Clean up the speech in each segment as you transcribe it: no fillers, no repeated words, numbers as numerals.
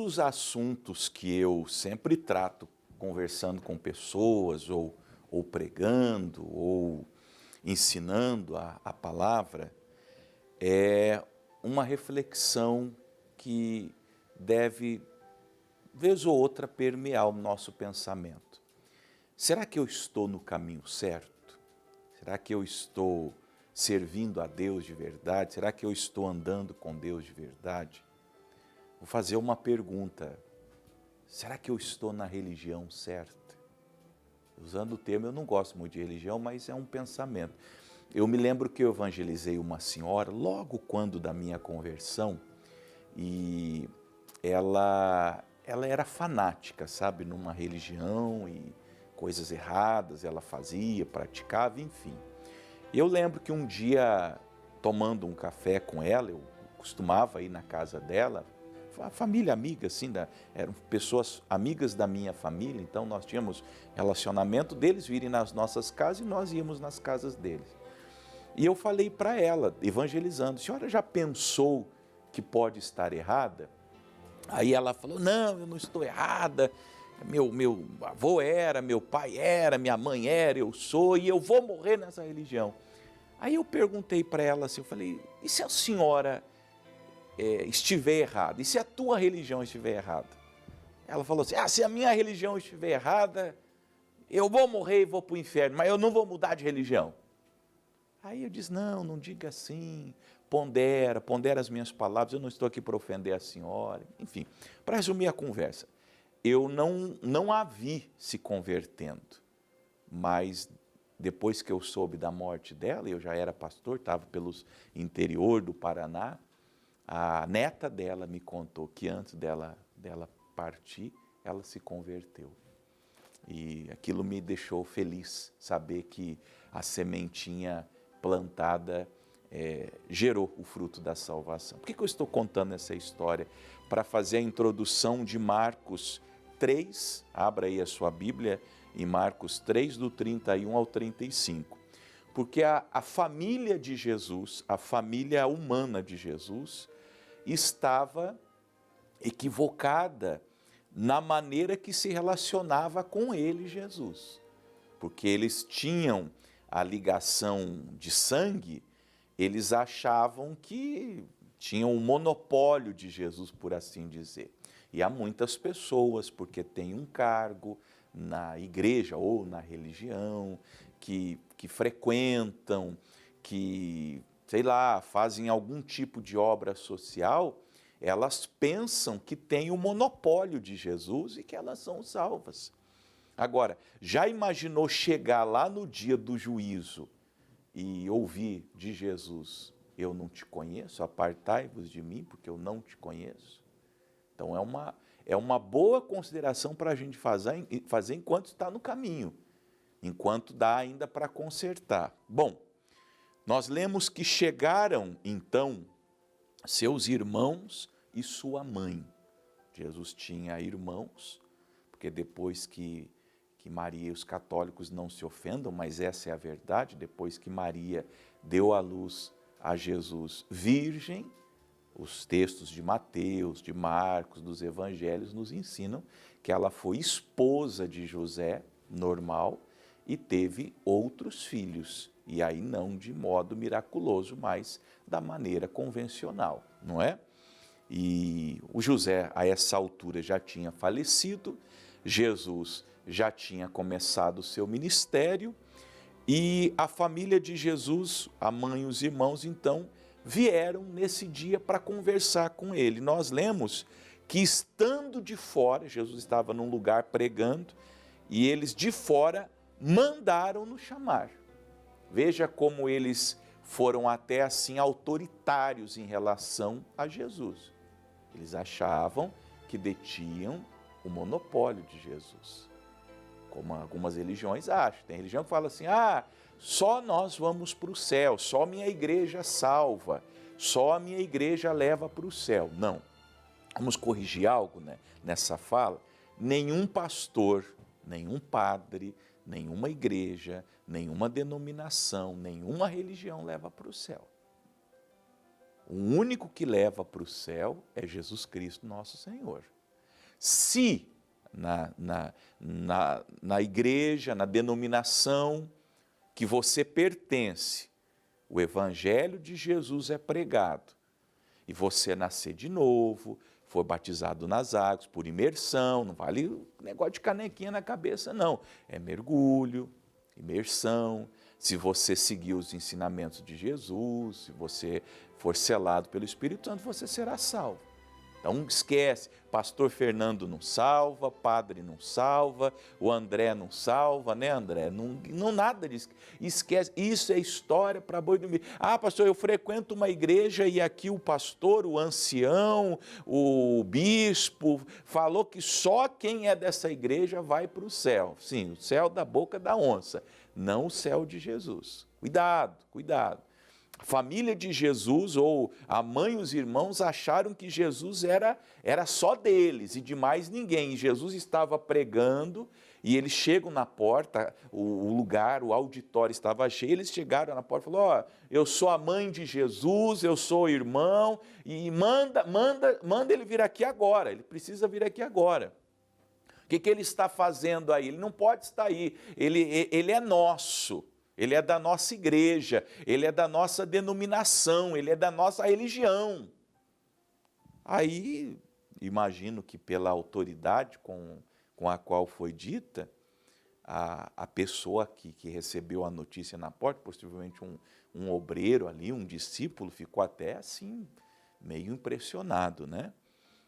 dos assuntos que eu sempre trato conversando com pessoas, ou pregando, ou ensinando a palavra, é uma reflexão que deve, vez ou outra, permear o nosso pensamento. Será que eu estou no caminho certo? Será que eu estou servindo a Deus de verdade? Será que eu estou andando com Deus de verdade? Vou fazer uma pergunta. Será que eu estou na religião certa? Usando o termo, eu não gosto muito de religião, mas é um pensamento. Eu me lembro que eu evangelizei uma senhora logo quando da minha conversão, e ela era fanática, sabe, numa religião, e coisas erradas ela fazia, praticava, enfim. Eu lembro que um dia, tomando um café com ela, eu costumava ir na casa dela, a família amiga, assim, eram pessoas amigas da minha família, então nós tínhamos relacionamento deles virem nas nossas casas e nós íamos nas casas deles. E eu falei para ela, evangelizando, a senhora já pensou que pode estar errada? Aí ela falou, não, eu não estou errada, meu avô era, meu pai era, minha mãe era, eu sou, e eu vou morrer nessa religião. Aí eu perguntei para ela assim, eu falei, e se a senhora estiver errada? E se a tua religião estiver errada? Ela falou assim, se a minha religião estiver errada, eu vou morrer e vou para o inferno, mas eu não vou mudar de religião. Aí eu disse, não diga assim, pondera as minhas palavras, eu não estou aqui para ofender a senhora. Enfim, para resumir a conversa, eu não a vi se convertendo, mas depois que eu soube da morte dela, eu já era pastor, estava pelos interior do Paraná, a neta dela me contou que antes dela partir, ela se converteu. E aquilo me deixou feliz, saber que a sementinha plantada gerou o fruto da salvação. Por que eu estou contando essa história? Para fazer a introdução de Marcos 3, abra aí a sua Bíblia, em Marcos 3, do 31 ao 35. Porque a família de Jesus, a família humana de Jesus, estava equivocada na maneira que se relacionava com ele, Jesus. Porque eles tinham a ligação de sangue, eles achavam que tinham o monopólio de Jesus, por assim dizer. E há muitas pessoas, porque têm um cargo na igreja ou na religião, que frequentam, que, sei lá, fazem algum tipo de obra social, elas pensam que têm o monopólio de Jesus e que elas são salvas. Agora, já imaginou chegar lá no dia do juízo e ouvir de Jesus, eu não te conheço, apartai-vos de mim, porque eu não te conheço? Então é uma boa consideração para a gente fazer enquanto está no caminho, enquanto dá ainda para consertar. Bom, nós lemos que chegaram então seus irmãos e sua mãe. Jesus tinha irmãos, porque depois que Maria, os católicos não se ofendam, mas essa é a verdade, depois que Maria deu à luz a Jesus virgem, os textos de Mateus, de Marcos, dos evangelhos nos ensinam que ela foi esposa de José, normal, e teve outros filhos, e aí não de modo miraculoso, mas da maneira convencional, não é? E o José, a essa altura, já tinha falecido, Jesus já tinha começado o seu ministério, e a família de Jesus, a mãe e os irmãos, então, vieram nesse dia para conversar com ele. Nós lemos que estando de fora, Jesus estava num lugar pregando, e eles de fora mandaram-no chamar. Veja como eles foram até assim autoritários em relação a Jesus. Eles achavam que detinham o monopólio de Jesus, como algumas religiões acham. Tem religião que fala assim, só nós vamos para o céu, só minha igreja salva, só a minha igreja leva para o céu. Não. Vamos corrigir algo, né, nessa fala. Nenhum pastor, nenhum padre, nenhuma igreja, nenhuma denominação, nenhuma religião leva para o céu. O único que leva para o céu é Jesus Cristo, nosso Senhor. Se na igreja, na denominação que você pertence, o Evangelho de Jesus é pregado, e você nascer de novo, for batizado nas águas, por imersão, não vale negócio de canequinha na cabeça, não. É mergulho, imersão. Se você seguir os ensinamentos de Jesus, se você for selado pelo Espírito Santo, você será salvo. Então esquece, pastor Fernando não salva, padre não salva, o André não salva, né, André? Não nada disso. Esquece, isso é história para boi dormir. Ah, pastor, eu frequento uma igreja e aqui o pastor, o ancião, o bispo, falou que só quem é dessa igreja vai para o céu. Sim, o céu da boca da onça, não o céu de Jesus. Cuidado, cuidado. A família de Jesus, ou a mãe e os irmãos, acharam que Jesus era só deles e de mais ninguém. E Jesus estava pregando e eles chegam na porta, o lugar, o auditório estava cheio, eles chegaram na porta e falaram, eu sou a mãe de Jesus, eu sou o irmão, e manda ele vir aqui agora, ele precisa vir aqui agora. O que ele está fazendo aí? Ele não pode estar aí, ele é nosso. Ele é da nossa igreja, ele é da nossa denominação, ele é da nossa religião. Aí, imagino que pela autoridade com a qual foi dita, a pessoa que recebeu a notícia na porta, possivelmente um obreiro ali, um discípulo, ficou até assim, meio impressionado, né?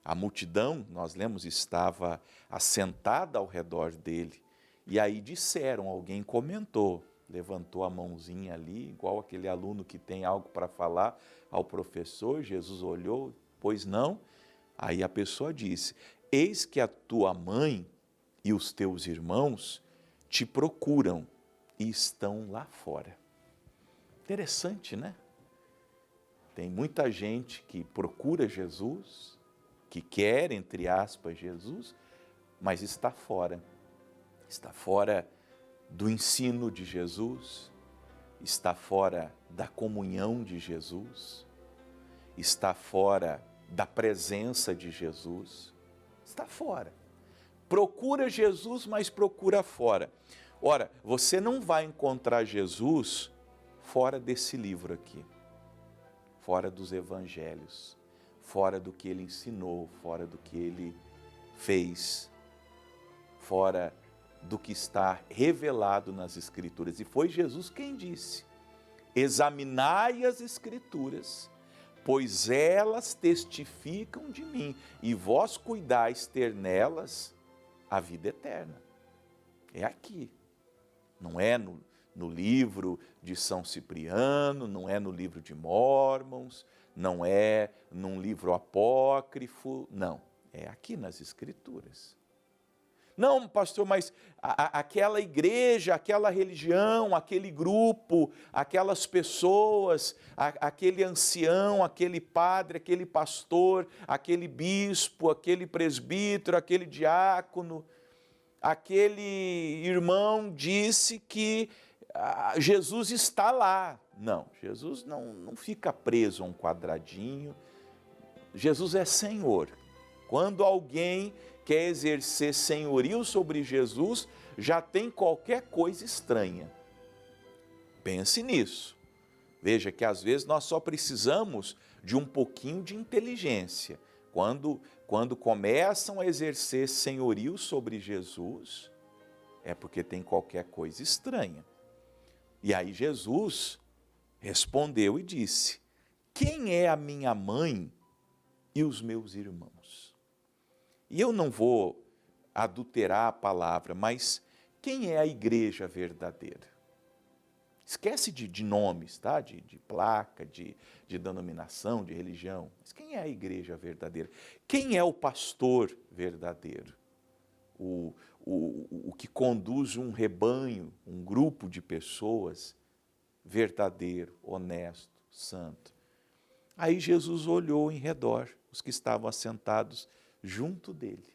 A multidão, nós lemos, estava assentada ao redor dele. E aí disseram, alguém comentou, levantou a mãozinha ali, igual aquele aluno que tem algo para falar ao professor. Jesus olhou, pois não? Aí a pessoa disse, eis que a tua mãe e os teus irmãos te procuram e estão lá fora. Interessante, né? Tem muita gente que procura Jesus, que quer, entre aspas, Jesus, mas está fora. Está fora do ensino de Jesus, está fora da comunhão de Jesus, está fora da presença de Jesus, está fora. Procura Jesus, mas procura fora. Ora, você não vai encontrar Jesus fora desse livro aqui, fora dos evangelhos, fora do que ele ensinou, fora do que ele fez, fora do que está revelado nas Escrituras. E foi Jesus quem disse, examinai as Escrituras, pois elas testificam de mim, e vós cuidais ter nelas a vida eterna. É aqui, não é no livro de São Cipriano, não é no livro de Mormons, não é num livro apócrifo, não, é aqui nas Escrituras. Não, pastor, mas aquela igreja, aquela religião, aquele grupo, aquelas pessoas, aquele ancião, aquele padre, aquele pastor, aquele bispo, aquele presbítero, aquele diácono, aquele irmão disse que Jesus está lá. Não, Jesus não fica preso a um quadradinho. Jesus é Senhor. Quando alguém quer exercer senhorio sobre Jesus, já tem qualquer coisa estranha. Pense nisso. Veja que às vezes nós só precisamos de um pouquinho de inteligência. Quando começam a exercer senhorio sobre Jesus, é porque tem qualquer coisa estranha. E aí Jesus respondeu e disse, quem é a minha mãe e os meus irmãos? E eu não vou adulterar a palavra, mas quem é a igreja verdadeira? Esquece de nomes, tá? de placa, de denominação, de religião. Mas quem é a igreja verdadeira? Quem é o pastor verdadeiro? O que conduz um rebanho, um grupo de pessoas verdadeiro, honesto, santo. Aí Jesus olhou em redor, os que estavam assentados junto dele.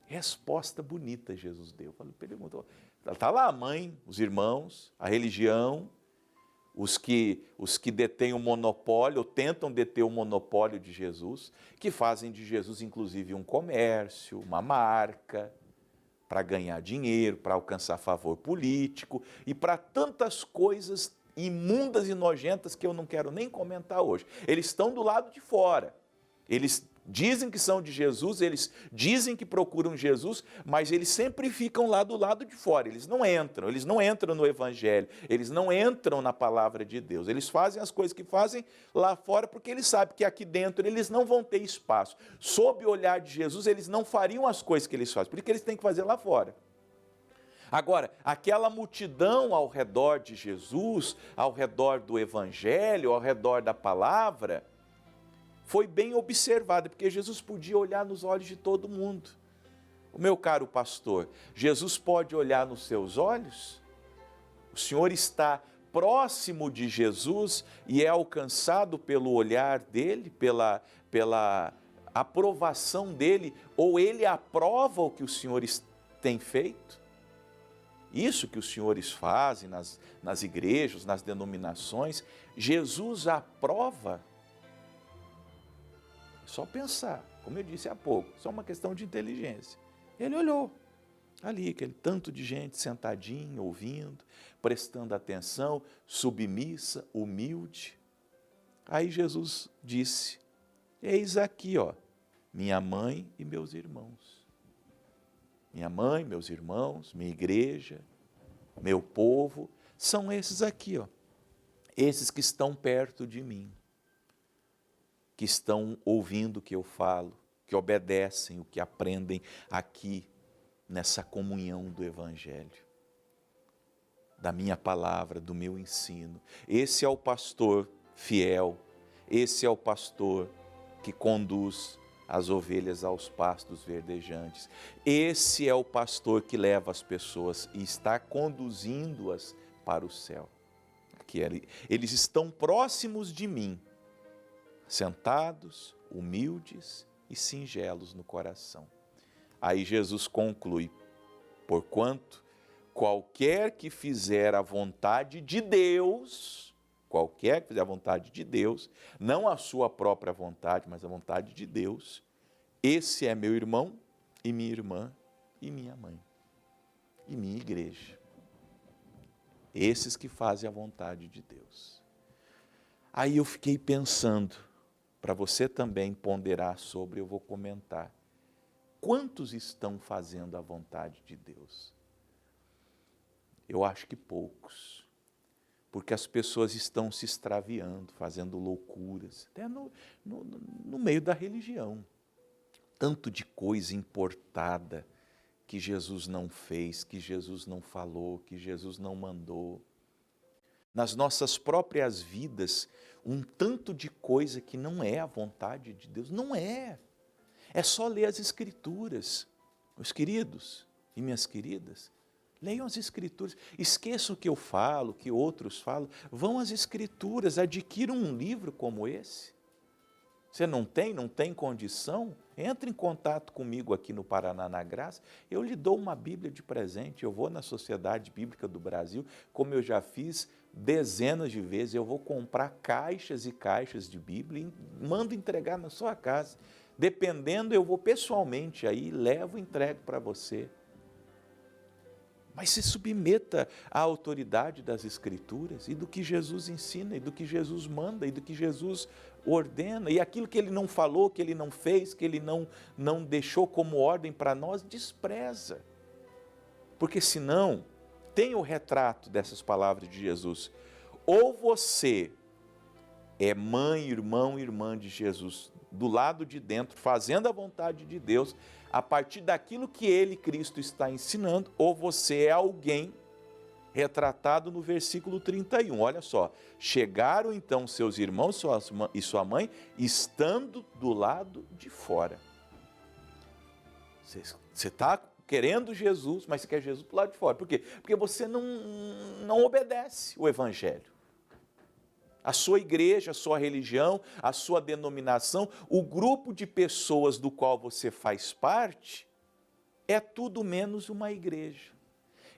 Resposta bonita Jesus deu. Perguntou, está lá a mãe, os irmãos, a religião, os que detêm o monopólio, ou tentam deter o monopólio de Jesus, que fazem de Jesus, inclusive, um comércio, uma marca, para ganhar dinheiro, para alcançar favor político e para tantas coisas imundas e nojentas que eu não quero nem comentar hoje. Eles estão do lado de fora. Eles dizem que são de Jesus, eles dizem que procuram Jesus, mas eles sempre ficam lá do lado de fora. Eles não entram no Evangelho, eles não entram na palavra de Deus. Eles fazem as coisas que fazem lá fora porque eles sabem que aqui dentro eles não vão ter espaço. Sob o olhar de Jesus, eles não fariam as coisas que eles fazem, porque eles têm que fazer lá fora. Agora, aquela multidão ao redor de Jesus, ao redor do Evangelho, ao redor da palavra, foi bem observada, porque Jesus podia olhar nos olhos de todo mundo. O meu caro pastor, Jesus pode olhar nos seus olhos? O senhor está próximo de Jesus e é alcançado pelo olhar dele, pela aprovação dele, ou ele aprova o que os senhores têm feito? Isso que os senhores fazem nas igrejas, nas denominações, Jesus aprova? Só pensar, como eu disse há pouco, só uma questão de inteligência. Ele olhou ali, aquele tanto de gente sentadinho, ouvindo, prestando atenção, submissa, humilde. Aí Jesus disse, eis aqui, ó, minha mãe e meus irmãos. Minha mãe, meus irmãos, minha igreja, meu povo, são esses aqui, ó, esses que estão perto de mim, que estão ouvindo o que eu falo, que obedecem o que aprendem aqui, nessa comunhão do Evangelho, da minha palavra, do meu ensino. Esse é o pastor fiel, esse é o pastor que conduz as ovelhas aos pastos verdejantes. Esse é o pastor que leva as pessoas e está conduzindo-as para o céu. Aqui, eles estão próximos de mim, sentados, humildes e singelos no coração. Aí Jesus conclui, porquanto qualquer que fizer a vontade de Deus, qualquer que fizer a vontade de Deus, não a sua própria vontade, mas a vontade de Deus, esse é meu irmão e minha irmã e minha mãe e minha igreja. Esses que fazem a vontade de Deus. Aí eu fiquei pensando, para você também ponderar sobre, eu vou comentar. Quantos estão fazendo a vontade de Deus? Eu acho que poucos, porque as pessoas estão se extraviando, fazendo loucuras, até no meio da religião. Tanto de coisa importada que Jesus não fez, que Jesus não falou, que Jesus não mandou. Nas nossas próprias vidas, um tanto de coisa que não é a vontade de Deus, não é. É só ler as Escrituras. Meus queridos e minhas queridas, leiam as Escrituras. Esqueçam o que eu falo, o que outros falam. Vão às Escrituras, adquiram um livro como esse. Você não tem condição? Entre em contato comigo aqui no Paraná na Graça, eu lhe dou uma Bíblia de presente, eu vou na Sociedade Bíblica do Brasil, como eu já fiz dezenas de vezes, eu vou comprar caixas e caixas de Bíblia e mando entregar na sua casa. Dependendo, eu vou pessoalmente aí, levo e entrego para você. Mas se submeta à autoridade das Escrituras e do que Jesus ensina, e do que Jesus manda, e do que Jesus ordena. E aquilo que Ele não falou, que Ele não fez, que Ele não deixou como ordem para nós, despreza. Porque senão, tem o retrato dessas palavras de Jesus. Ou você é mãe, irmão, irmã de Jesus, do lado de dentro, fazendo a vontade de Deus, a partir daquilo que Ele, Cristo, está ensinando, ou você é alguém retratado no versículo 31. Olha só, chegaram então seus irmãos e sua mãe, estando do lado de fora. Você está querendo Jesus, mas você quer Jesus do lado de fora. Por quê? Porque você não obedece o Evangelho. A sua igreja, a sua religião, a sua denominação, o grupo de pessoas do qual você faz parte, é tudo menos uma igreja.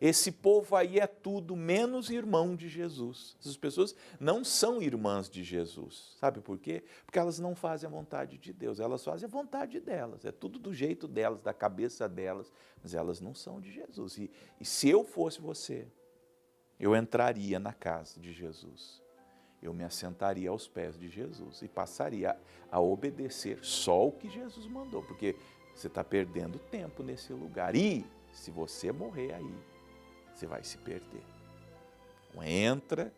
Esse povo aí é tudo menos irmão de Jesus. Essas pessoas não são irmãs de Jesus. Sabe por quê? Porque elas não fazem a vontade de Deus, elas fazem a vontade delas. É tudo do jeito delas, da cabeça delas, mas elas não são de Jesus. E se eu fosse você, eu entraria na casa de Jesus. Eu me assentaria aos pés de Jesus e passaria a obedecer só o que Jesus mandou, porque você está perdendo tempo nesse lugar. E se você morrer aí, você vai se perder. Então, entra,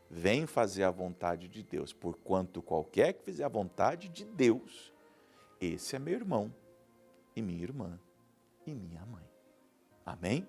vem fazer a vontade de Deus, porquanto qualquer que fizer a vontade de Deus, esse é meu irmão, e minha irmã, e minha mãe. Amém?